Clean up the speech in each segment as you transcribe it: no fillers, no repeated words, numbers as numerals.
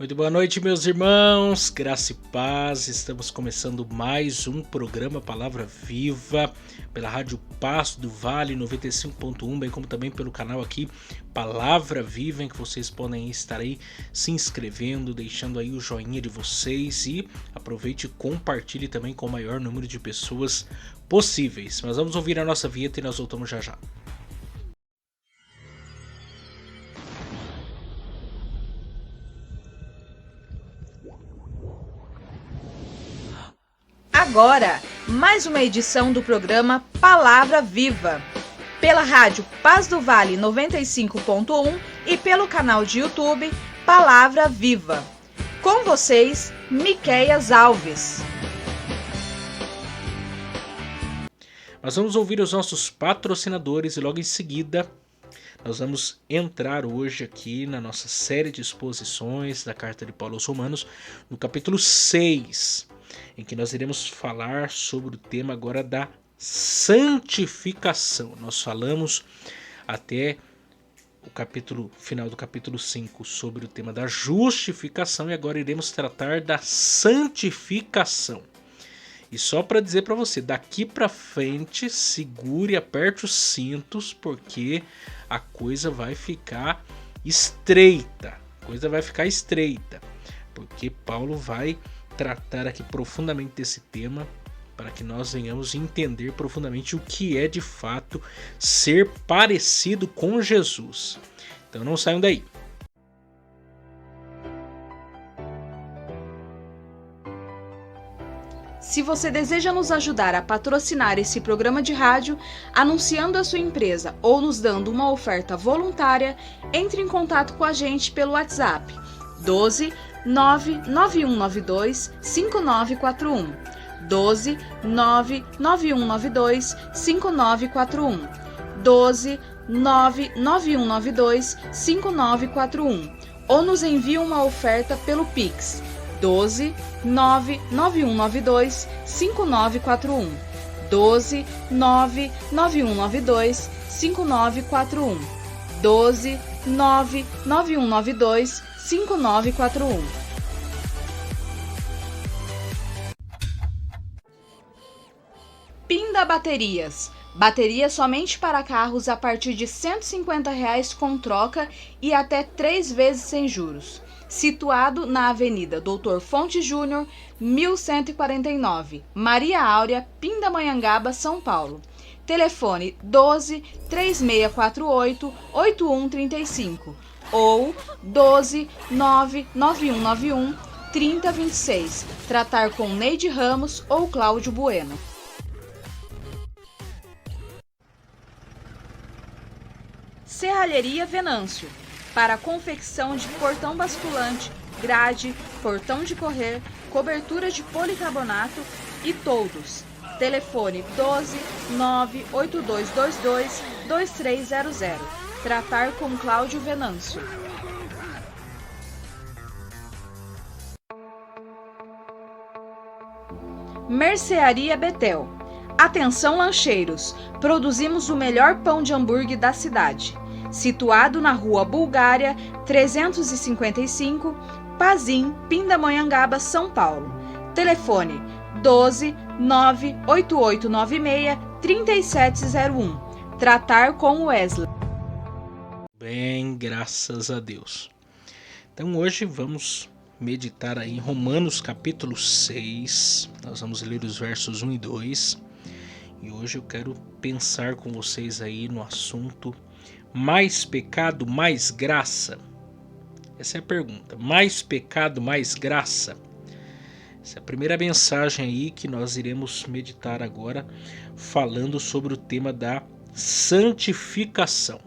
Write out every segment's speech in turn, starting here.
Muito boa noite, meus irmãos, graça e paz. Estamos começando mais um programa Palavra Viva pela Rádio Pasto do Vale 95.1, bem como também pelo canal aqui Palavra Viva, em que vocês podem estar aí se inscrevendo, deixando aí o joinha de vocês e aproveite e compartilhe também com o maior número de pessoas possíveis. Mas vamos ouvir a nossa vinheta e nós voltamos já já. Agora, mais uma edição do programa Palavra Viva, pela rádio Paz do Vale 95.1 e pelo canal de YouTube Palavra Viva. Com vocês, Miqueias Alves. Nós vamos ouvir os nossos patrocinadores e logo em seguida nós vamos entrar hoje aqui na nossa série de exposições da Carta de Paulo aos Romanos, no capítulo 6, em que nós iremos falar sobre o tema agora da santificação. Nós falamos até o final do capítulo 5 sobre o tema da justificação e agora iremos tratar da santificação. E só para dizer para você, daqui para frente, segure e aperte os cintos, porque a coisa vai ficar estreita. Porque Paulo vai tratar aqui profundamente desse tema para que nós venhamos entender profundamente o que é de fato ser parecido com Jesus. Então não saiam daí. Se você deseja nos ajudar a patrocinar esse programa de rádio, anunciando a sua empresa ou nos dando uma oferta voluntária, entre em contato com a gente pelo WhatsApp 12 99192 5941 12 99192 5941 12 99192 5941 ou nos envie uma oferta pelo Pix 12 99192 5941 12 99192 5941 12 99192 5941. Pinda Baterias. Baterias somente para carros a partir de R$ 150 com troca e até 3 vezes sem juros. Situado na Avenida Doutor Fonte Júnior, 1149, Maria Áurea, Pindamonhangaba, São Paulo. Telefone 12 3648 8135 ou 12 99191 3026. Tratar com Neide Ramos ou Cláudio Bueno. Serralheria Venâncio. Para a confecção de portão basculante, grade, portão de correr, cobertura de policarbonato e toldos. Telefone 12 98222 2300. Tratar com Cláudio Venâncio. Mercearia Betel. Atenção lancheiros, produzimos o melhor pão de hambúrguer da cidade. Situado na Rua Bulgária, 355, Pazim, Pindamonhangaba, São Paulo. Telefone 12 98896 3701. Tratar com Wesley. Bem, graças a Deus. Então hoje vamos meditar aí em Romanos capítulo 6. Nós vamos ler os versos 1 e 2. E hoje eu quero pensar com vocês aí no assunto mais pecado, mais graça. Essa é a pergunta. Mais pecado, mais graça? Essa é a primeira mensagem aí que nós iremos meditar agora, falando sobre o tema da santificação.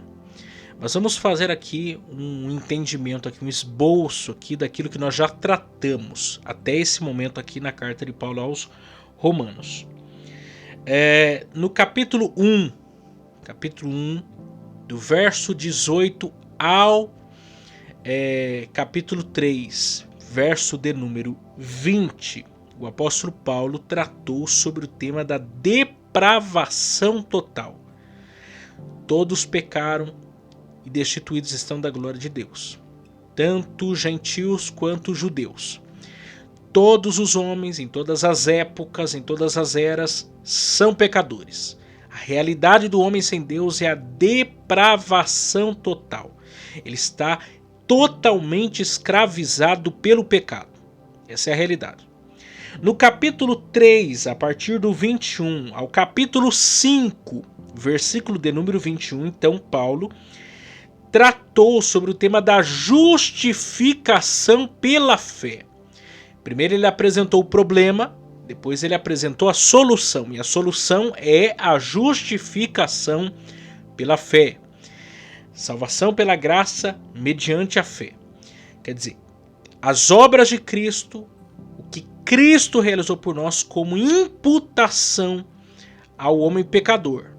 Mas vamos fazer aqui um entendimento, aqui, um esboço aqui daquilo que nós já tratamos até esse momento aqui na carta de Paulo aos Romanos. No capítulo 1, do verso 18 ao capítulo 3, verso de número 20, o apóstolo Paulo tratou sobre o tema da depravação total. Todos pecaram e destituídos estão da glória de Deus. tanto gentios quanto judeus. Todos os homens, em todas as épocas, em todas as eras, são pecadores. A realidade do homem sem Deus é a depravação total. Ele está totalmente escravizado pelo pecado. Essa é a realidade. No capítulo 3, a partir do 21 ao capítulo 5, versículo de número 21, então Paulo tratou sobre o tema da justificação pela fé. Primeiro ele apresentou o problema, depois ele apresentou a solução. E a solução é a justificação pela fé. Salvação pela graça mediante a fé. Quer dizer, as obras de Cristo, o que Cristo realizou por nós como imputação ao homem pecador.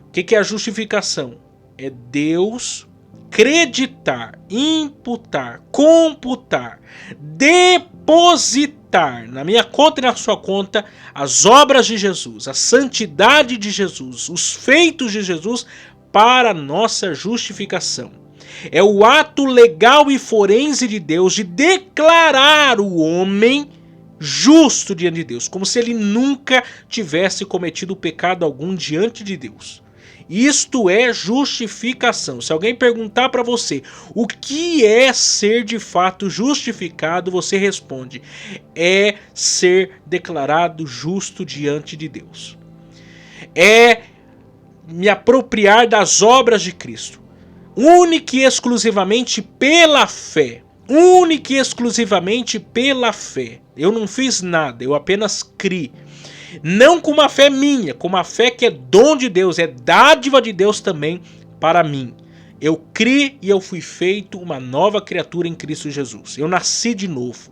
O que é a justificação? É Deus creditar, imputar, computar, depositar na minha conta e na sua conta as obras de Jesus, a santidade de Jesus, os feitos de Jesus para nossa justificação. É o ato legal e forense de Deus de declarar o homem justo diante de Deus, como se ele nunca tivesse cometido pecado algum diante de Deus. Isto é justificação. Se alguém perguntar para você o que é ser de fato justificado, você responde: é ser declarado justo diante de Deus. É me apropriar das obras de Cristo, única e exclusivamente pela fé. Única e exclusivamente pela fé. Eu não fiz nada, eu apenas criei. Não com uma fé minha, com uma fé que é dom de Deus, é dádiva de Deus também para mim. Eu criei e eu fui feito uma nova criatura em Cristo Jesus. Eu nasci de novo.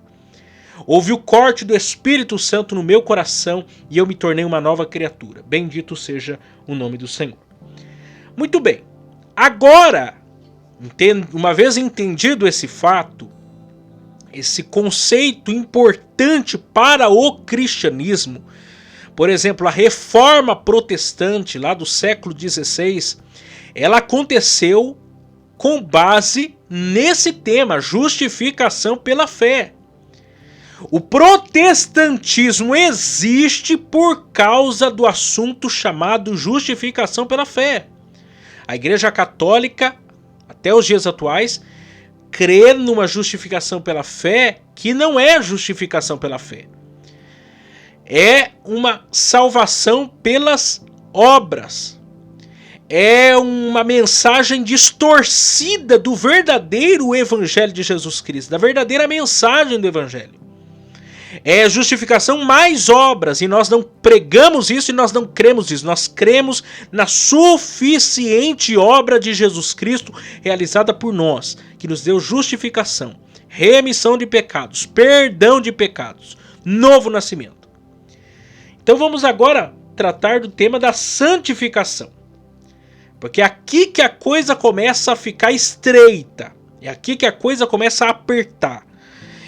Houve o corte do Espírito Santo no meu coração e eu me tornei uma nova criatura. Bendito seja o nome do Senhor. Muito bem. Agora, uma vez entendido esse fato, esse conceito importante para o cristianismo, por exemplo, a reforma protestante lá do século XVI, ela aconteceu com base nesse tema, justificação pela fé. O protestantismo existe por causa do assunto chamado justificação pela fé. A Igreja Católica, até os dias atuais, crê numa justificação pela fé que não é justificação pela fé. É uma salvação pelas obras. É uma mensagem distorcida do verdadeiro evangelho de Jesus Cristo, da verdadeira mensagem do evangelho. É justificação mais obras, e nós não pregamos isso e nós não cremos isso. Nós cremos na suficiente obra de Jesus Cristo realizada por nós, que nos deu justificação, remissão de pecados, perdão de pecados, novo nascimento. Então vamos agora tratar do tema da santificação. Porque é aqui que a coisa começa a ficar estreita. É aqui que a coisa começa a apertar.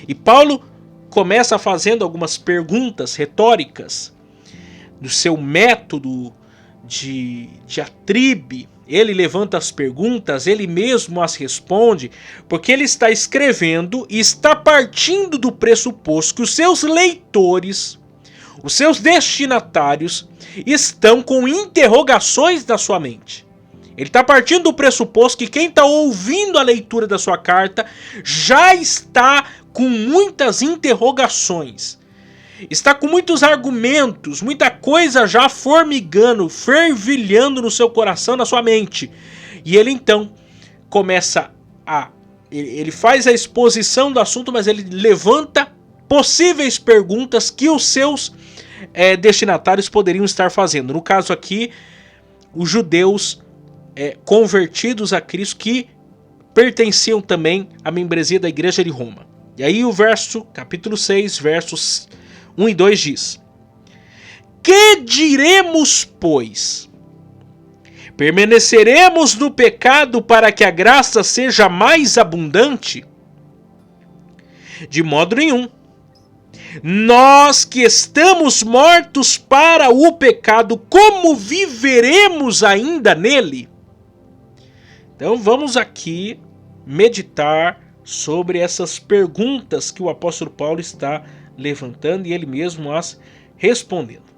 E Paulo começa fazendo algumas perguntas retóricas do seu método de diatribe. Ele levanta as perguntas, ele mesmo as responde, porque ele está escrevendo e está partindo do pressuposto que os seus leitores, os seus destinatários, estão com interrogações na sua mente. Ele está partindo do pressuposto que quem está ouvindo a leitura da sua carta já está com muitas interrogações. Está com muitos argumentos, muita coisa já formigando, fervilhando no seu coração, na sua mente. E ele então começa ele faz a exposição do assunto, mas ele levanta possíveis perguntas que os seus destinatários poderiam estar fazendo. No caso aqui, os judeus convertidos a Cristo que pertenciam também à membresia da Igreja de Roma. E aí o capítulo 6, versos 1 e 2 diz: Que diremos, pois? Permaneceremos no pecado para que a graça seja mais abundante? De modo nenhum. Nós que estamos mortos para o pecado, como viveremos ainda nele? Então vamos aqui meditar sobre essas perguntas que o apóstolo Paulo está levantando e ele mesmo as respondendo.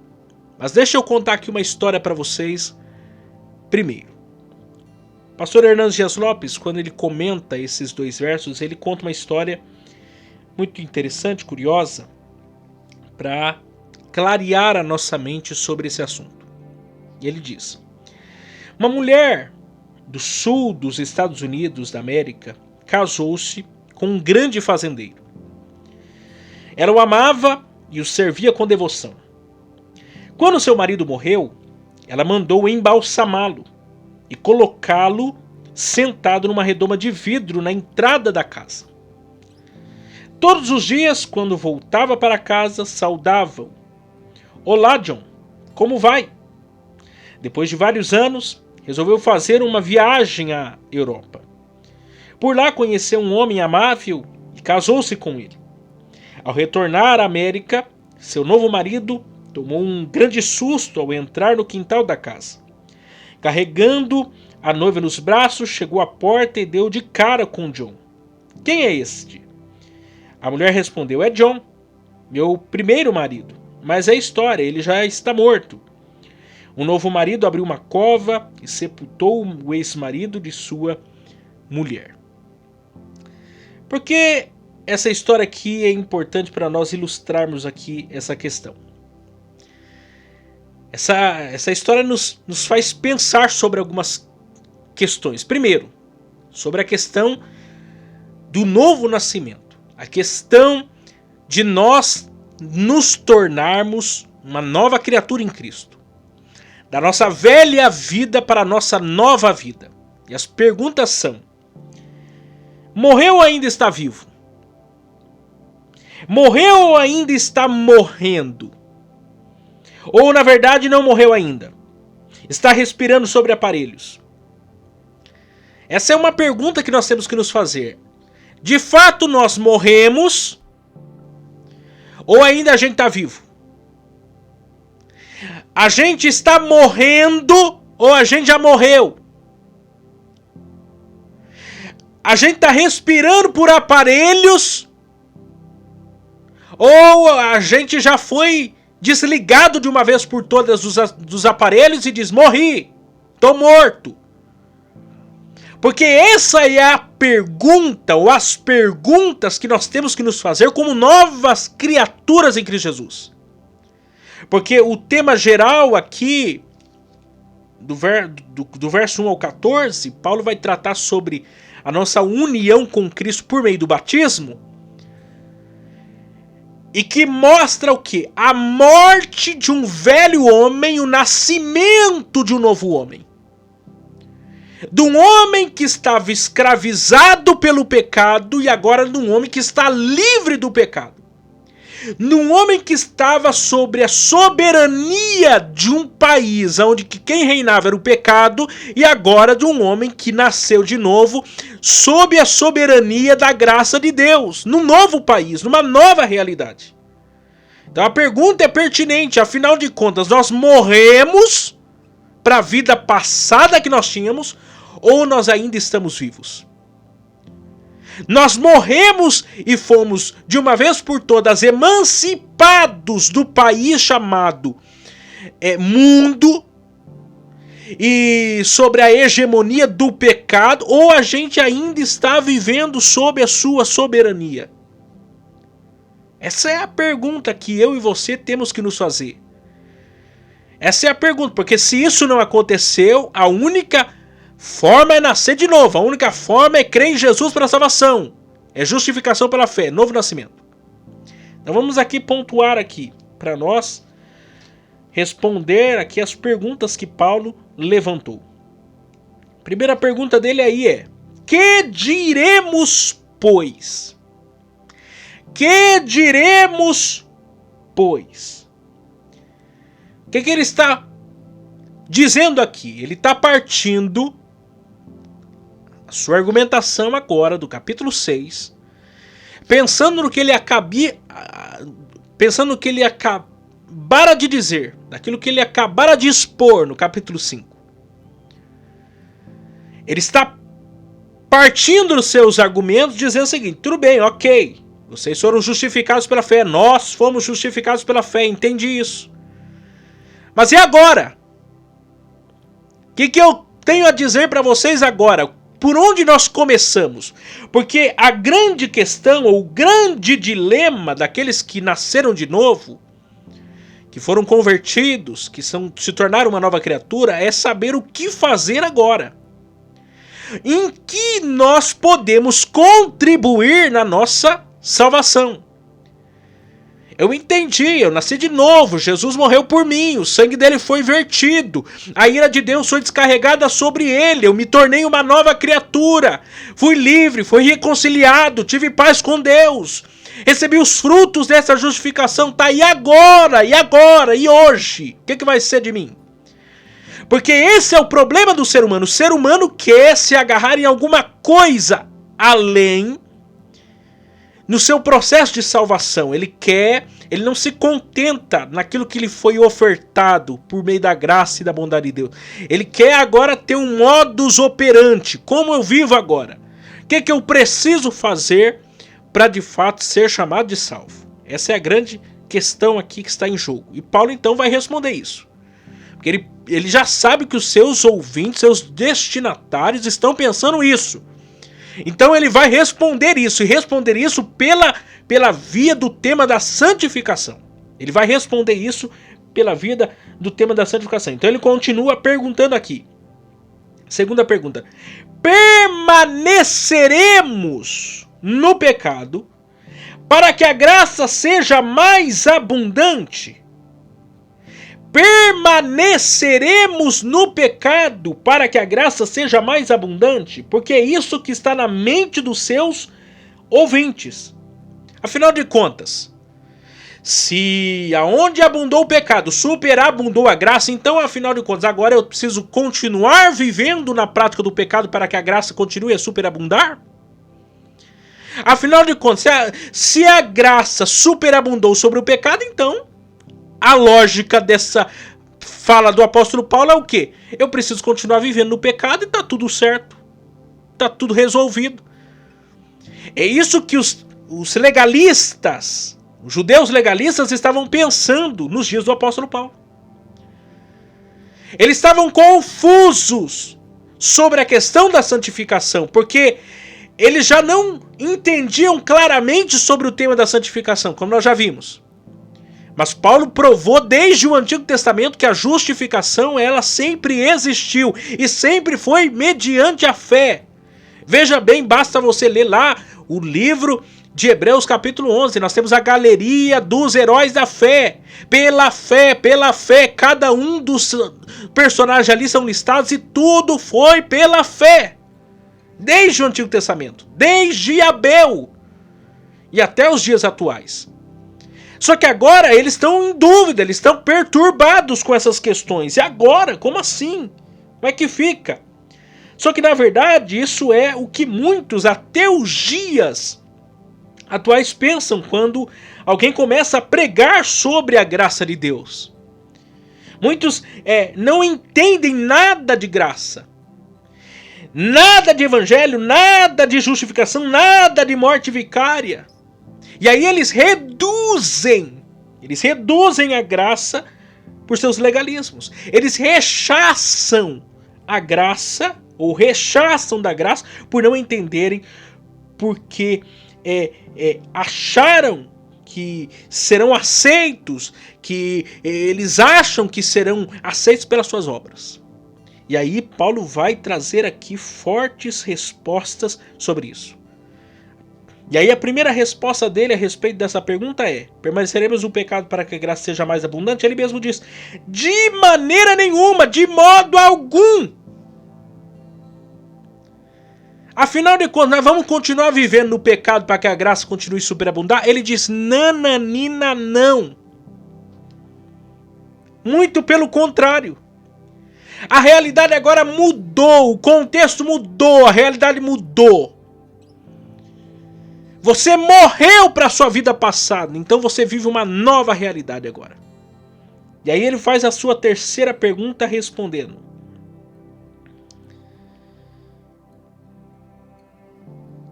Mas deixa eu contar aqui uma história para vocês primeiro. Pastor Hernandes Dias Lopes, quando ele comenta esses 2 versos, ele conta uma história muito interessante, curiosa, para clarear a nossa mente sobre esse assunto. E ele diz: uma mulher do sul dos Estados Unidos da América casou-se com um grande fazendeiro. Ela o amava e o servia com devoção. Quando seu marido morreu, ela mandou embalsamá-lo e colocá-lo sentado numa redoma de vidro na entrada da casa. Todos os dias, quando voltava para casa, saudava-o. Olá, John, como vai? Depois de vários anos, resolveu fazer uma viagem à Europa. Por lá conheceu um homem amável e casou-se com ele. Ao retornar à América, seu novo marido tomou um grande susto ao entrar no quintal da casa. Carregando a noiva nos braços, chegou à porta e deu de cara com John. Quem é este? A mulher respondeu: é John, meu primeiro marido. Mas é história, ele já está morto. O novo marido abriu uma cova e sepultou o ex-marido de sua mulher. Por que essa história aqui é importante para nós ilustrarmos aqui essa questão? Essa história nos faz pensar sobre algumas questões. Primeiro, sobre a questão do novo nascimento. A questão de nós nos tornarmos uma nova criatura em Cristo. Da nossa velha vida para a nossa nova vida. E as perguntas são: morreu ou ainda está vivo? Morreu ou ainda está morrendo? Ou na verdade não morreu ainda? Está respirando sobre aparelhos? Essa é uma pergunta que nós temos que nos fazer. De fato nós morremos? Ou ainda a gente está vivo? A gente está morrendo ou a gente já morreu? A gente está respirando por aparelhos? Ou a gente já foi desligado de uma vez por todas dos aparelhos e diz: morri, estou morto? Porque essa é a pergunta, ou as perguntas que nós temos que nos fazer como novas criaturas em Cristo Jesus. Porque o tema geral aqui, do verso 1 ao 14, Paulo vai tratar sobre a nossa união com Cristo por meio do batismo. E que mostra o quê? A morte de um velho homem e o nascimento de um novo homem. De um homem que estava escravizado pelo pecado e agora de um homem que está livre do pecado. De um homem que estava sobre a soberania de um país onde quem reinava era o pecado e agora de um homem que nasceu de novo sob a soberania da graça de Deus, num novo país, numa nova realidade. Então a pergunta é pertinente, afinal de contas, nós morremos para a vida passada que nós tínhamos ou nós ainda estamos vivos? Nós morremos e fomos de uma vez por todas emancipados do país chamado mundo e sobre a hegemonia do pecado, ou a gente ainda está vivendo sob a sua soberania? Essa é a pergunta que eu e você temos que nos fazer. Essa é a pergunta, porque se isso não aconteceu, a única forma é nascer de novo, a única forma é crer em Jesus para a salvação. É justificação pela fé, novo nascimento. Então vamos aqui pontuar aqui, para nós responder aqui as perguntas que Paulo levantou. A primeira pergunta dele aí é: que diremos, pois? Que diremos, pois? O que ele está dizendo aqui? Ele está partindo a sua argumentação agora do capítulo 6, pensando no que ele acabara de dizer, daquilo que ele acabara de expor no capítulo 5. Ele está partindo dos seus argumentos, dizendo o seguinte: tudo bem, ok, vocês foram justificados pela fé, nós fomos justificados pela fé, entendi isso. Mas e agora? O que eu tenho a dizer para vocês agora? Por onde nós começamos? Porque a grande questão, ou o grande dilema daqueles que nasceram de novo, que foram convertidos, que se tornaram uma nova criatura, é saber o que fazer agora. Em que nós podemos contribuir na nossa salvação. Eu entendi, eu nasci de novo, Jesus morreu por mim, o sangue dele foi vertido, a ira de Deus foi descarregada sobre ele, eu me tornei uma nova criatura, fui livre, fui reconciliado, tive paz com Deus, recebi os frutos dessa justificação, tá? E agora, e hoje? O que vai ser de mim? Porque esse é o problema do ser humano. O ser humano quer se agarrar em alguma coisa além no seu processo de salvação. Ele não se contenta naquilo que lhe foi ofertado por meio da graça e da bondade de Deus. Ele quer agora ter um modus operandi. Como eu vivo agora? O que eu preciso fazer para de fato ser chamado de salvo? Essa é a grande questão aqui que está em jogo. E Paulo então vai responder isso. Porque ele já sabe que os seus ouvintes, seus destinatários estão pensando isso. Então ele vai responder isso, e responder isso pela via do tema da santificação. Ele vai responder isso pela via do tema da santificação. Então ele continua perguntando aqui. Segunda pergunta. Permaneceremos no pecado para que a graça seja mais abundante? Permaneceremos no pecado para que a graça seja mais abundante? Porque é isso que está na mente dos seus ouvintes. Afinal de contas, se aonde abundou o pecado superabundou a graça, então afinal de contas agora eu preciso continuar vivendo na prática do pecado para que a graça continue a superabundar? Afinal de contas, se a graça superabundou sobre o pecado, então a lógica dessa fala do apóstolo Paulo é o quê? Eu preciso continuar vivendo no pecado e tá tudo certo. Tá tudo resolvido. É isso que os legalistas, os judeus legalistas estavam pensando nos dias do apóstolo Paulo. Eles estavam confusos sobre a questão da santificação, porque eles já não entendiam claramente sobre o tema da santificação, como nós já vimos. Mas Paulo provou desde o Antigo Testamento que a justificação ela sempre existiu e sempre foi mediante a fé. Veja bem, basta você ler lá o livro de Hebreus capítulo 11. Nós temos a galeria dos heróis da fé. Pela fé, cada um dos personagens ali são listados e tudo foi pela fé. Desde o Antigo Testamento, desde Abel e até os dias atuais. Só que agora eles estão em dúvida, eles estão perturbados com essas questões. E agora? Como assim? Como é que fica? Só que na verdade isso é o que muitos até os dias atuais pensam quando alguém começa a pregar sobre a graça de Deus. Muitos não entendem nada de graça. Nada de evangelho, nada de justificação, nada de morte vicária. E aí eles reduzem a graça por seus legalismos. Eles rechaçam a graça, ou rechaçam da graça, por não entenderem, porque acharam que serão aceitos, que eles acham que serão aceitos pelas suas obras. E aí Paulo vai trazer aqui fortes respostas sobre isso. E aí a primeira resposta dele a respeito dessa pergunta é: permaneceremos no pecado para que a graça seja mais abundante? Ele mesmo diz: de maneira nenhuma, de modo algum. Afinal de contas, nós vamos continuar vivendo no pecado para que a graça continue a superabundar? Ele diz: nananina, não. Muito pelo contrário. A realidade agora mudou, o contexto mudou, a realidade mudou. Você morreu para a sua vida passada, então você vive uma nova realidade agora. E aí ele faz a sua terceira pergunta respondendo: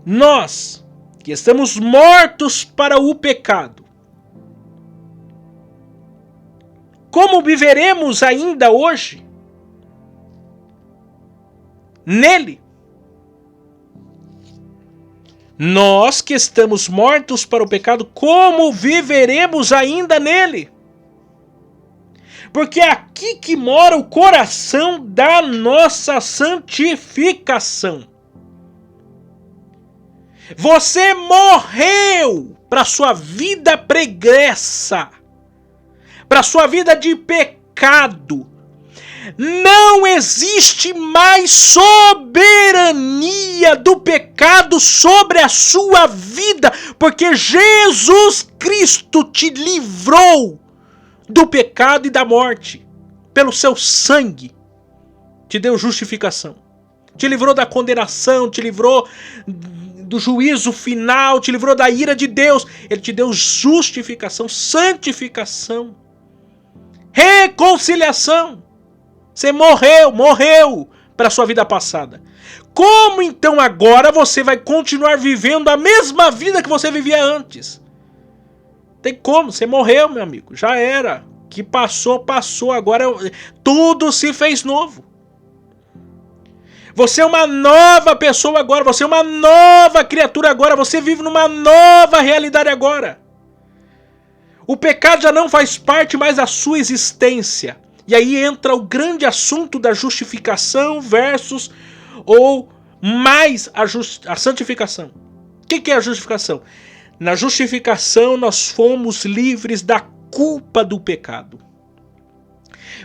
nós que estamos mortos para o pecado, como viveremos ainda hoje nele? Nós que estamos mortos para o pecado, como viveremos ainda nele? Porque é aqui que mora o coração da nossa santificação. Você morreu para sua vida pregressa, para sua vida de pecado. Não existe mais soberania do pecado sobre a sua vida, porque Jesus Cristo te livrou do pecado e da morte pelo seu sangue. Te deu justificação, te livrou da condenação, te livrou do juízo final, te livrou da ira de Deus. Ele te deu justificação, santificação, reconciliação. Você morreu para a sua vida passada. Como então agora você vai continuar vivendo a mesma vida que você vivia antes? Tem como, você morreu, meu amigo, já era. Que passou, agora tudo se fez novo. Você é uma nova pessoa agora, você é uma nova criatura agora, você vive numa nova realidade agora. O pecado já não faz parte mais da sua existência. E aí entra o grande assunto da justificação versus ou mais a santificação. O que é a justificação? Na justificação nós fomos livres da culpa do pecado.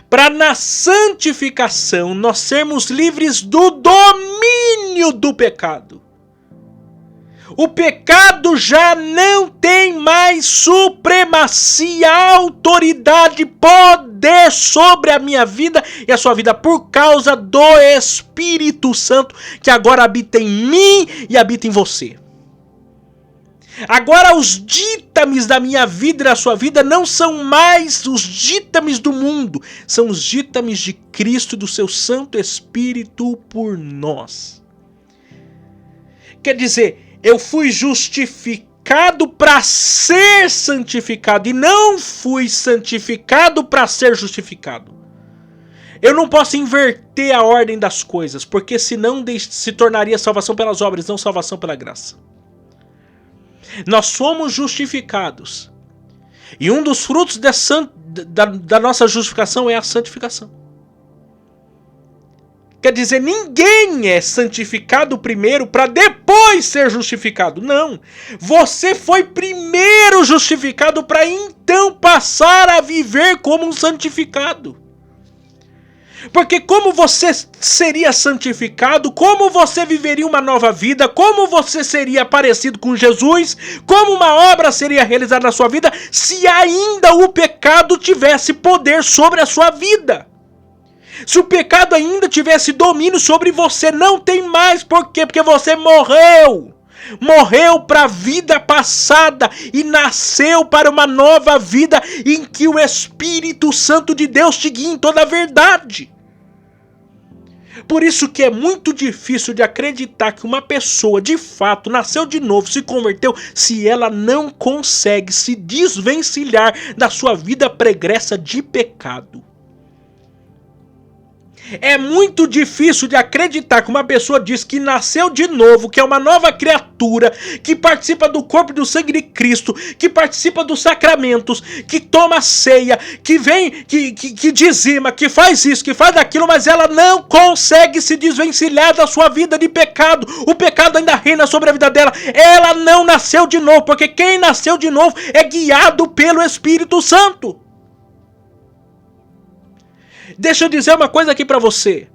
Para na santificação nós sermos livres do domínio do pecado. O pecado já não tem mais supremacia, autoridade, poder sobre a minha vida e a sua vida por causa do Espírito Santo que agora habita em mim e habita em você. Agora os ditames da minha vida e da sua vida não são mais os ditames do mundo, são os ditames de Cristo e do seu Santo Espírito por nós. Quer dizer, eu fui justificado para ser santificado e não fui santificado para ser justificado. Eu não posso inverter a ordem das coisas, porque senão se tornaria salvação pelas obras, não salvação pela graça. Nós somos justificados. E um dos frutos da nossa justificação é a santificação. Quer dizer, ninguém é santificado primeiro para depois ser justificado. Não. Você foi primeiro justificado para então passar a viver como um santificado. Porque como você seria santificado, como você viveria uma nova vida, como você seria parecido com Jesus, como uma obra seria realizada na sua vida, se ainda o pecado tivesse poder sobre a sua vida. Se o pecado ainda tivesse domínio sobre você, não tem mais. Por quê? Porque você morreu. Morreu para a vida passada e nasceu para uma nova vida em que o Espírito Santo de Deus te guia em toda a verdade. Por isso que é muito difícil de acreditar que uma pessoa de fato nasceu de novo, se converteu, se ela não consegue se desvencilhar da sua vida pregressa de pecado. É muito difícil de acreditar que uma pessoa diz que nasceu de novo, que é uma nova criatura, que participa do corpo e do sangue de Cristo, que participa dos sacramentos, que toma ceia, que vem, que dizima, que faz isso, que faz aquilo, mas ela não consegue se desvencilhar da sua vida de pecado. O pecado ainda reina sobre a vida dela. Ela não nasceu de novo, porque quem nasceu de novo é guiado pelo Espírito Santo. Deixa eu dizer uma coisa aqui pra você.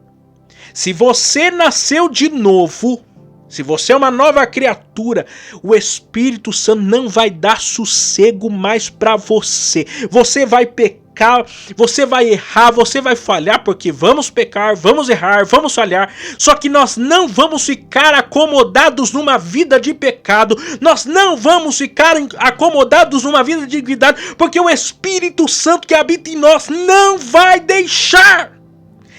Se você nasceu de novo, se você é uma nova criatura, o Espírito Santo não vai dar sossego mais pra você. Você vai pecar, você vai errar, você vai falhar, porque vamos pecar, vamos errar, vamos falhar. Só que nós não vamos ficar acomodados numa vida de pecado. Nós não vamos ficar acomodados numa vida de iniquidade, porque o Espírito Santo que habita em nós não vai deixar.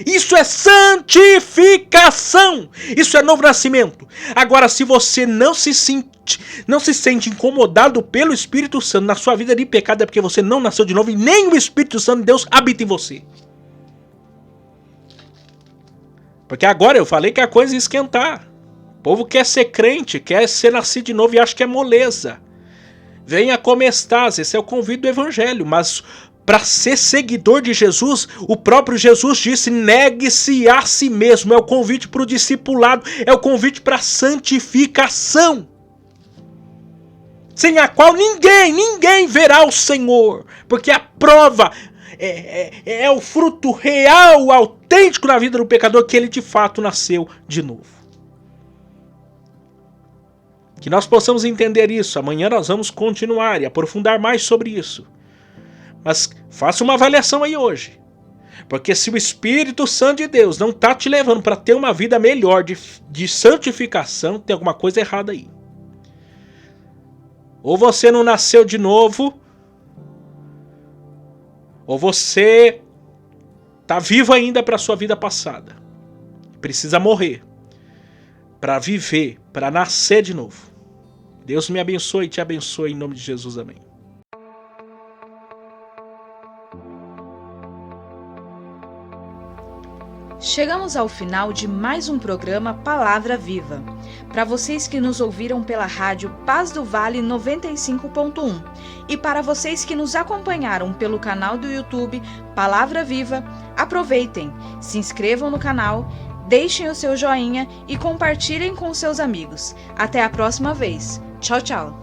Isso é santificação. Isso é novo nascimento. Agora, se você não se sente incomodado pelo Espírito Santo na sua vida de pecado, é porque você não nasceu de novo e nem o Espírito Santo de Deus habita em você. Porque agora eu falei que a coisa ia esquentar. O povo quer ser crente, quer ser nascido de novo e acha que é moleza. Venha como estás, esse é o convite do Evangelho, mas para ser seguidor de Jesus, o próprio Jesus disse, negue-se a si mesmo, é o convite para o discipulado, é o convite para a santificação, sem a qual ninguém verá o Senhor, porque a prova é o fruto real, autêntico na vida do pecador, que ele de fato nasceu de novo. Que nós possamos entender isso. Amanhã nós vamos continuar e aprofundar mais sobre isso. Mas faça uma avaliação aí hoje. Porque se o Espírito Santo de Deus não está te levando para ter uma vida melhor de santificação, tem alguma coisa errada aí. Ou você não nasceu de novo, ou você está vivo ainda para a sua vida passada. Precisa morrer para viver, para nascer de novo. Deus me abençoe e te abençoe em nome de Jesus. Amém. Chegamos ao final de mais um programa Palavra Viva. Para vocês que nos ouviram pela rádio Paz do Vale 95.1 e para vocês que nos acompanharam pelo canal do YouTube Palavra Viva, aproveitem, se inscrevam no canal, deixem o seu joinha e compartilhem com seus amigos. Até a próxima vez. Tchau, tchau.